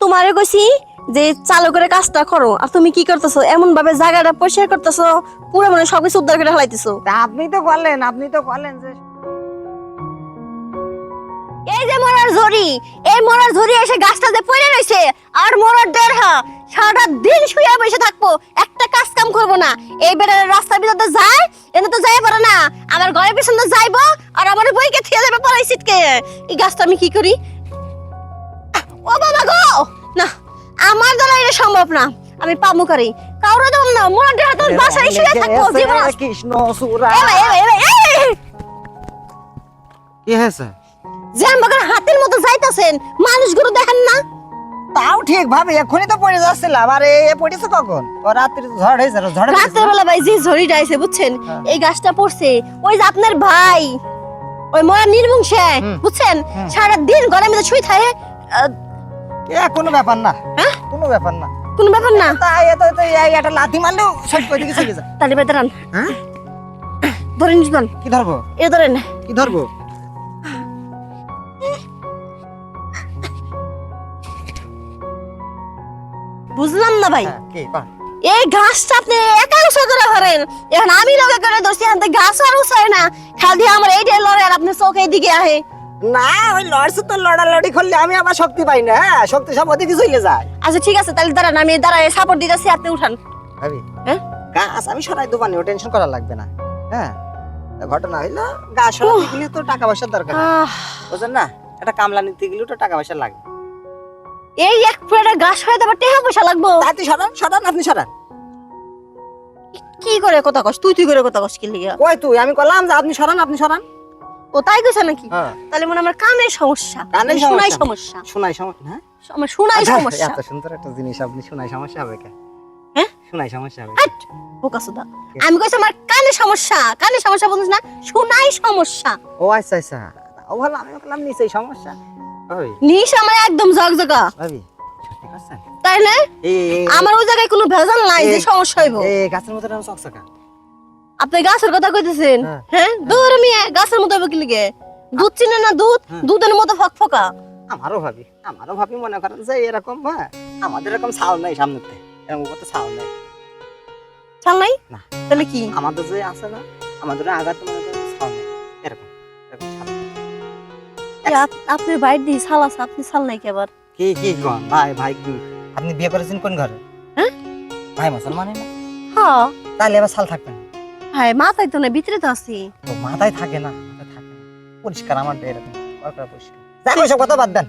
তোমারে কইছি যে চালু করে কাজটা করো, আর তুমি কি করতেছো? এমন ভাবে জায়গাটা পরিষ্কার করতেছো, পুরো মানে সবকিছু উদ্ধার করে ফেলাইতেছো। আপনি তো বললেন যে এই যে মরার ঝড়ি, এই মরার ঝড়ি এসে গাছটা যে পড়ে রইছে, আর মরার দেড়হা সারা দিন শুয়ে বসে থাকবো, একটা কাজ কাম করবো না। এই বেড়ার রাস্তার ভিতরে যায়, এনে তো যাই পারে না, আমার ঘরের পিছনে যাইবো আর আমার বইকে থিয়ে যাবে পড়াই সিটকে। এই গাছটা আমি কি করি? ও বাবা গো, না আমার দ্বারা এটা সম্ভব না, আমি পামু করি কাউরে দেব না। মরার দেড়হা তোর বাসায় শুয়ে থাকবো জীবন। কৃষ্ণ সুরা কি হয়েছে? যে আমাকে হাতের মতো যাইতাছেন, মানুষগুলো দেখেন না? তাও ঠিক ভাবে এখনই তো পড়ে যাচ্ছিলাম। আরে এ পড়েছে কখন? ও রাত্রি ঝড় হয়েছে, ঝড়ে রাতের বেলা ভাই যে ঝড়িটা আইছে বুঝছেন, এই গাছটা পড়ছে ওই যে আপনার ভাই ওই মরা নির্বংশে বুঝছেন, সারা দিন ঘরের মধ্যে শুয়ে থাকে। এ কোনো ব্যাপার না, হ্যাঁ? কোনো ব্যাপার না, কোনো ব্যাপার না। তাই এত একটা লাথি মারলেও সব কই দিকে চলে যায়। তালি ভাই দাঁড়ান, হ্যাঁ ধরেন নিবেন, কি ধরবো? এ ধরেন। কি ধরবো? বুঝলাম না ভাই, হ্যাঁ, কি কর? এই গাছটা আপনি একাংশ করে ধরেন, এখন আমি লগে করে ধরছি, এখন তো গাছ আর উছায় না, খালি আমার এইটা লড়ে আর আপনি চোখের দিকে আহে। না ওই লড়ছে তো লড়ালড়ি করলে আমি আবার শক্তি পাই না। হ্যাঁ, শক্তি সব ওদিকে চলে যায়। আচ্ছা ঠিক আছে, তাহলে দাঁড়ান, আমি দাঁড়ায় সাপোর্ট দিতেছি, আপনি উঠান। ভাবি হ্যাঁ গাছ আমি সরাই দেবো, ও টেনশন করা লাগবে না। হ্যাঁ, তা ঘটনা হইলো গাছ সরাতে গেলে তো টাকা পয়সার দরকার, বুঝছেন না? একটা কামলা নিতে গেলেও তো টাকা পয়সা লাগবে। এই এক ফুটা গাছ হয়ে দেবার টাকা পয়সা লাগবো? তাতে সরান সরান, আপনি সরান। কি করে কথা কস? তুই করে কথা কস কি লিগা? কই তুই? আমি বললাম যে আপনি সরান, আপনি সরান। ও তাই কইছ নাকি? হ্যাঁ, তাহলে মনে হয় আমার কানের সমস্যা, কানের শোনাই সমস্যা। সমস্যা, শোনাই সমস্যা? হ্যাঁ, আমার শোনাই সমস্যা। এত সুন্দর একটা জিনিস আপনি শোনাই সমস্যা হবে কে? হ্যাঁ, শোনাই সমস্যা হবে? হাট বোকা সুদা, আমি কইছি আমার কানের সমস্যা, কানের সমস্যা বলছিস না, শোনাই সমস্যা। ও আচ্ছা আচ্ছা, ও ভালো। আমি বললাম নিচেই সমস্যা। ভাবি নিশ আমার একদম জগজগা, ভাবি সত্যি করছেন? তাই না? আমার ওই জায়গায় কোনো ভেজাল নাই যে সমস্যা হইব। এই গাছের মতো এরকম চকচকা। আপনি গাছের কথা কইতেছেন? হ্যাঁ। হ্যাঁ, দূর মিয়া, গাছের মতো হবে কি লিগে? দুধ চিনে না? দুধ, দুধের মতো ফকফকা। আমারও ভাবি মনে করেন যে এরকম, হ্যাঁ, আমাদের এরকম ছাল নাই সামনেতে, এরকম কত ছাল নাই। চাল নাই না, তাহলে কি? আমাদের যে আছে না, আমাদের আঘাত মনে করেন ছাল নাই, এরকম এরকম ছাল। আপনি বাইর দিয়ে ছাল আছে, আপনি ছাল নাই কি আবার? কি কি কোন ভাই কি আপনি বিয়ে করেছেন কোন ঘরে? হ্যাঁ, ভাই মুসলমান না? হ্যাঁ তাহলে এবার ছাল থাকবে না? ভাই মাথায় তো না, ভিতরে তো আছি। তো মাথায় থাকে না, মাথায় থাকে না। পরিষ্কার আমার এরকম করা পরিষ্কার। যাক ওইসব কথা বাদ দেন,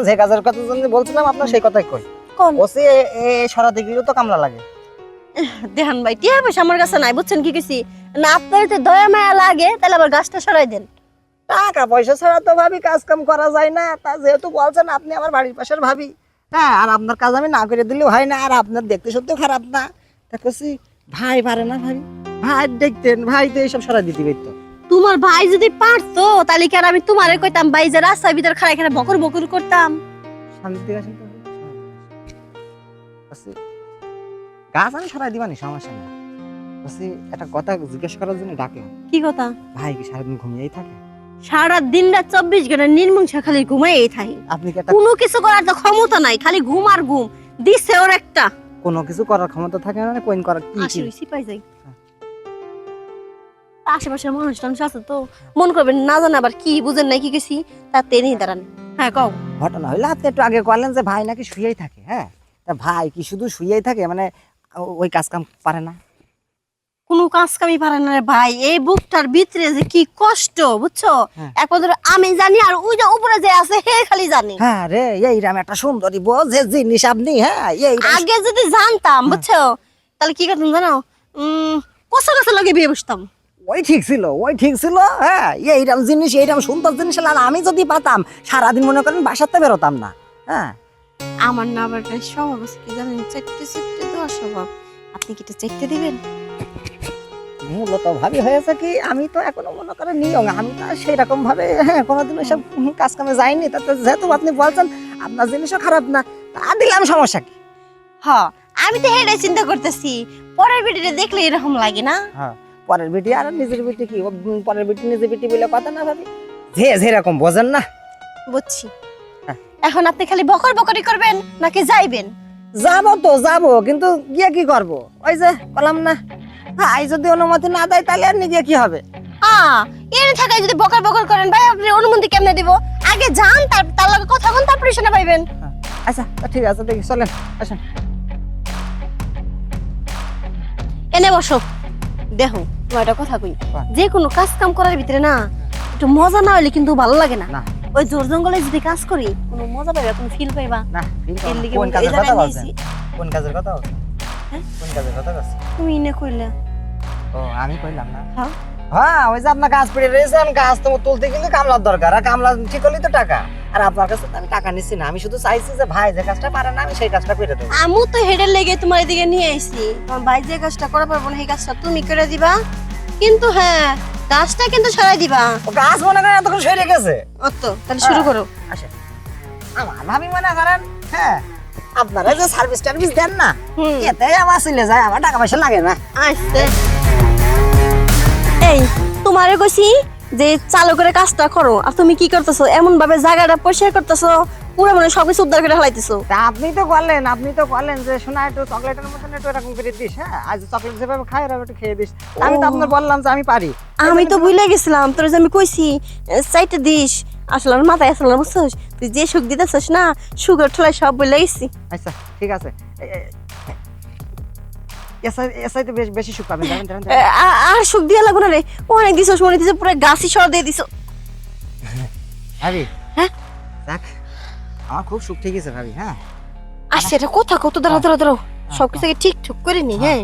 যে কাজের কথা বলছিলাম আপনার সেই কথাই কই। কোন? ওসি এ সরাতে গেলেও তো কামলা লাগে। দেখান ভাই, টিয়া পয়সা আমার কাছে নাই, বুঝছেন কি কইছি না? আপনার তো দয়া মায়া লাগে, তাহলে আবার গাছটা সরাই দেন। টাকা পয়সা ছাড়া তো ভাবি কাজ কাম করা যায় না। তা যেহেতু বলছেন আপনি আমার বাড়ির পাশের ভাবি, হ্যাঁ, আর আপনার কাজ আমি না করে দিলেও হয় না, আর আপনার দেখতে সত্যি খারাপ না। তা কইছি ভাই পারে না ভাবি? ভাই দেখতেন, ভাই তো এইসব সরাই দিতে পারতো। তোমার ভাই যদি পারতো তাহলে কি আর আমি তোমারে কইতাম ভাই যে রাস্তার ভিতর খাড়া খাড়া বকর বকর করতাম? শান্তি থেকে আসেন তো। কইছি গাছ আমি সরাই দিবানি, সমস্যা নেই। কইছি একটা কথা জিজ্ঞেস করার জন্য ডাকলাম। কি কথা? ভাই কি সারাদিন ঘুমিয়েই থাকে? সারা দিন রাত 24 ঘন্টা নির্মংসা খালি ঘুমাইই থাকি, আপনি কি একটা কোনো কিছু করার তো ক্ষমতা নাই, খালি ঘুম আর ঘুম। দিছে ওর একটা কোনো কিছু করার ক্ষমতা থাকে না? কোন করার কি আসি হইছি পাই যাই। আশেপাশের মানুষ টানুষ আছে তো, মন করবেন না জানা আবার কি বুঝেন নাই কি গেছি, তাতে নেই দাঁড়ান। হ্যাঁ কও। ঘটনা হইলো আপনি একটু আগে বললেন যে ভাই নাকি শুয়েই থাকে। হ্যাঁ, তা ভাই কি শুধু শুয়েই থাকে, মানে ওই কাজ কাম পারে না? কোনো কাজ কামই পারে না রে ভাই, এই বুকটার ভিতরে যে কি কষ্ট বুঝছো, একমাত্র আমি জানি আর ওই যে উপরে যে আছে হে খালি জানি। হ্যাঁ রে, এইরাম একটা সুন্দরী বউ যে জিনিস আপনি, হ্যাঁ, আগে যদি জানতাম বুঝছো তাহলে কি করতাম জানো? কষা কষা লগে বিয়ে বসতাম। ওই ঠিক ছিল। হ্যাঁ, এইরাম জিনিস, এইরাম সুন্দর জিনিস আর আমি যদি পাতাম সারাদিন মনে করেন বাসাতে বেরোতাম না। হ্যাঁ, আমার না আবার একটা স্বভাব আছে কি জানেন, চারটে চারটে দেওয়ার স্বভাব। আপনি কি এটা চারটে দিবেন? মূলত ভাবি হয়েছে কি, আমি তো এখনো মনে করেন নিয়ম, আমি তো সেই রকম ভাবে কোনোদিন ওইসব কাজ কামে যাইনি। তাতে যেহেতু আপনি বলছেন আপনার জিনিসও খারাপ না, তা দিলাম, সমস্যা কি? হ্যাঁ, আমি তো হেডে চিন্তা করতেছি, পরের ভিডিওটা দেখলে এরকম লাগে না? হ্যাঁ, পরের বেটি আর নিজের বেটি কি, পরের বেটি নিজের বেটি বলে কথা না ভাবি, যে যেরকম বোঝেন না। বুঝছি। এখন আপনি খালি বকর বকরি করবেন নাকি যাইবেন? যাবো তো যাবো, কিন্তু গিয়ে কি করব? ওই যে বললাম না, ভাই যদি অনুমতি না দেয় তাহলে আর গিয়ে কি হবে? এনে থাকায় যদি বকর বকর করেন ভাই, আপনি অনুমতি কেমনে দিব? আগে যান, তার লগে কথা বলুন, তারপরে শুনে পাইবেন। আচ্ছা তা ঠিক আছে, দেখি চলেন আসেন। এনে বসো। দেখো তোমার একটা কথা কই, বাহ। যে কোনো কাজ কাম করার ভিতরে না একটু মজা না হইলে কিন্তু ভালো লাগে না। না ওই জোর জঙ্গলে যদি কাজ করি কোনো মজা পাইবা, কোনো ফিল পাইবা। না, feel করো এর না। লিগে কোন এই কাজের জায়গায় কথা নিয়ে বলছেন? আইছি। কোন কাজের কথা বলছেন? হ্যাঁ? কোন কাজের কথা বলছেন? তুমি ইনে কইলা। ও আমি কইলাম না। হ্যাঁ হ্যাঁ, ওই যে আপনার গাছ পড়ে রয়েছেন, গাছ তো তুলতে কিন্তু কামলার দরকার, আর কামলা ঠিক হলেই তো টাকা। আর আপনার কাছে তো আমি টাকা নিচ্ছি না, আমি শুধু চাইছি যে ভাই যে কাজটা পারে না আমি সেই কাজটা করে দেবো। আমু তো হেডের লেগে তোমার এদিকে নিয়ে আইছি। তোমার ভাই যে কাজটা করা পারবো না, সেই কাজটা তুমি করে দিবা। কিন্তু হ্যাঁ, কাজটা কিন্তু সরাই দিবা। ও গাছ মনে করেন এতক্ষণ সরে গেছে। অত তাহলে শুরু করো। আসে আমার ভাবি মনে করেন, হ্যাঁ আপনারা যে সার্ভিস টার্ভিস দেন না, হুম। এতে আমার চলে যায়, আমার টাকা পয়সা লাগে না। আচ্ছা এই তোমারে কইছি যে চালু করে কাজটা করো, আর তুমি কি করতেছো? এমন ভাবে জায়গাটা পরিষ্কার করতেছো, পুরো মানে সবকিছু উদ্ধার করে ফেলাইতেছো। তা আপনি তো বললেন যে শোনা একটু চকলেটের মতন একটু এরকম করে দিস, হ্যাঁ আজ চকলেট যেভাবে খাই এরকম একটু খেয়ে দিস। আমি তো আপনার বললাম যে আমি পারি। আমি তো ভুলে গেছিলাম তোর যে আমি কইছি চাইতে দিস, আসলে আমার মাথায় আসলে বুঝছস, তুই যে সুখ দিতেছস না, সুগার ঠলাই সব ভুলে গেছি। আচ্ছা ঠিক আছে, এসআই তো বেশি সুখ পাবেন, জানেন জানেন। আর সুখ দিয়া লাগবো না রে, অনেক দিছস, মনে দিছে পুরো গাছি সর দিয়ে দিছো। ভাবি হ্যাঁ দেখ, আমার খুব সুখ ঠিক আছে ভাবি। হ্যাঁ আসছে এটা কথা কত, দাঁড়াও সবকিছু ঠিক ঠুক করে নি। হ্যাঁ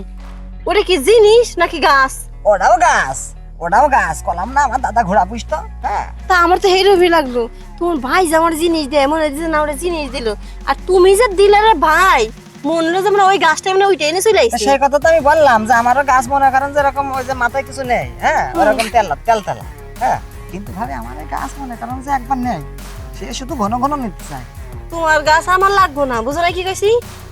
ওটা কি জিনিস নাকি গাছ? ওটাও গাছ কলাম না, আমার দাদা ঘোড়া পুষতো। হ্যাঁ তা আমার তো হেরোভি লাগলো, তোমার ভাই যে আমার জিনিস দেয়, মনে দিছে না ওরা জিনিস দিল, আর তুমি যে দিলে রে ভাই, মনে হলো যে মানে ওই গাছটা মানে ওইটা এনে চলে আইছে। সেই কথা তো আমি বললাম যে আমারও গাছ মনে করেন যেরকম ওই যে মাথায় কিছু নেই, হ্যাঁ ওরকম তেল তেলা। হ্যাঁ কিন্তু ভাবি আমার এই গাছ মনে করেন যে একবার নেই, সে শুধু ঘন ঘন নিতে চায়। তোমার গাছ আমার লাগবো না, বুঝো না কি কইছি?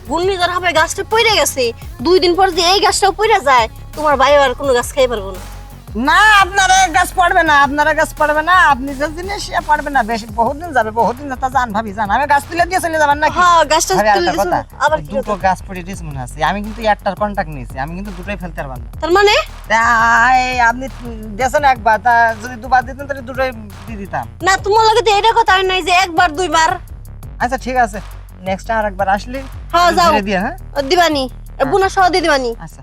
ঘূর্ণিঝড় হবে গাছটা পড়ে গেছে, 2 দিন পর যে এই গাছটাও পড়ে যায়, তোমার ভাই আর কোনো গাছ খাই পারবো না। না আপনারা গাছ পড়বে না, আপনি যে জিনিস সে পড়বে না, বেশি বহুদিন যাবে তা জান ভাবি জান, আমি গাছ তুলে দিয়ে চলে যাবেন নাকি? হ্যাঁ গাছটা ভাবি, তুলে আরেকটা দিছো, কথা, আবার কি দুটো হতো? গাছ পড়ে দিয়েছে মনে আছে, আমি কিন্তু একটার কন্টাক্ট নিয়েছি, আমি কিন্তু দুটোই ফেলতে পারবো না। তার মানে আপনি দিয়েছেন একবার, তা যদি দুবার দিতেন তাহলে দুটোই দিয়ে দিতাম। না, তোমার লাগে তো এটা কথা হয় নাই যে একবার দুইবার। আচ্ছা ঠিক আছে, নেক্সট আর একবার আসলে হ্যাঁ যাও দিয়ে দিয়ে। হ্যাঁ দিবানি, বুনা সহ দিয়ে দিবানি। আচ্ছা